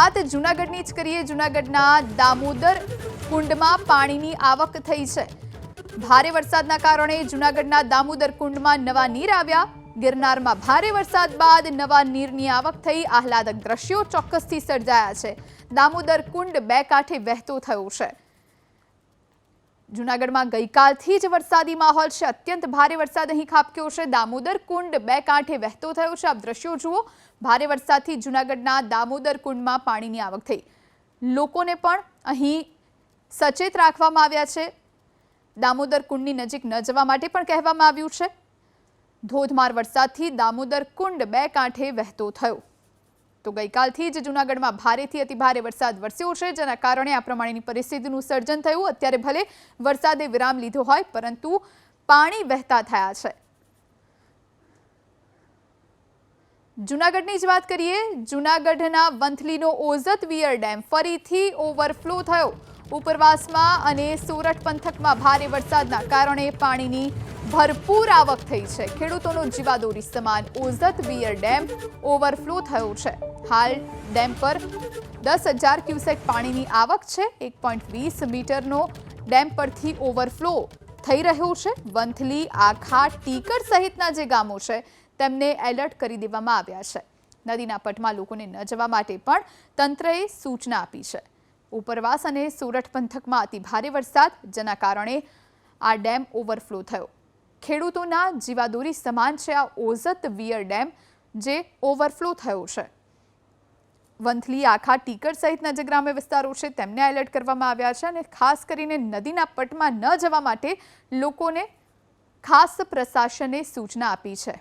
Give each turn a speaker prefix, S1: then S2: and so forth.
S1: વાત જૂનાગઢની જ કરીએ। જૂનાગઢના દામોદર કુંડમાં પાણીની આવક થઈ છે। ભારે વરસાદના કારણે જૂનાગઢના દામોદર કુંડમાં નવા નીર આવ્યા। ગિરનારમાં ભારે વરસાદ બાદ નવા નીરની આવક થઈ। આહલાદક દ્રશ્યો ચોક્કસથી સર્જાયા છે। દામોદર કુંડ બે કાંઠે વહેતો થયો છે। જૂનાગઢમાં ગઈકાલથી જ વરસાદી માહોલ છે। અત્યંત ભારે વરસાદ અહીં ખાબક્યો છે। દામોદર કુંડ બે કાંઠે વહેતો થયો છે। આપ દ્રશ્યો જુઓ। ભારે વરસાદથી જૂનાગઢના દામોદર કુંડમાં પાણીની આવક થઈ। લોકોને પણ અહીં સચેત રાખવામાં આવ્યા છે। દામોદર કુંડની નજીક ન જવા માટે પણ કહેવામાં આવ્યું છે। ધોધમાર વરસાદથી દામોદર કુંડ બે કાંઠે વહેતો થયો। તો ગઈકાલથી જ જૂનાગઢમાં ભારેથી અતિભારે વરસાદ વરસ્યો છે, જેના કારણે આ પ્રમાણેની પરિસ્થિતિનું સર્જન થયું। અત્યારે ભલે વરસાદે વિરામ લીધો હોય, પરંતુ પાણી વહેતા થયા છે। જૂનાગઢની જ વાત કરીએ। જૂનાગઢના વંથલીનો ઓઝત વિયર ડેમ ફરીથી ઓવરફ્લો થયો। ઉપરવાસમાં અને સોરઠ પંથકમાં ભારે વરસાદના કારણે પાણીની ભરપૂર આવક થઈ છે। ખેડૂતોનો જીવાદોરી સમાન ઓઝત વિયર ડેમ ઓવરફ્લો થયો છે। હાલ ડેમ પર 10,000 ક્યુસેક પાણીની આવક છે। 1.20 મીટરનો ડેમ પરથી ઓવરફ્લો થઈ રહ્યો છે। વંથલી, આખા, ટીકર સહિતના જે ગામો છે તેમને એલર્ટ કરી દેવામાં આવ્યા છે। નદીના પટમાં લોકોને ન જવા માટે પણ તંત્રએ સૂચના આપી છે। ઉપરવાસ અને સોરઠ પંથકમાં અતિ ભારે વરસાદ, જેના કારણે આ ડેમ ઓવરફ્લો થયો। ખેડૂતોના જીવાદોરી સમાન છે આ ઓઝત વિયર ડેમ જે ઓવરફ્લો થયો છે। વંથલી, આખા, ટીકર સહિતના જે ગ્રામ્ય વિસ્તારો છે તેમને એલર્ટ કરવામાં આવ્યા છે અને ખાસ કરીને નદીના પટમાં ન જવા માટે લોકોને ખાસ પ્રશાસને સૂચના આપી છે।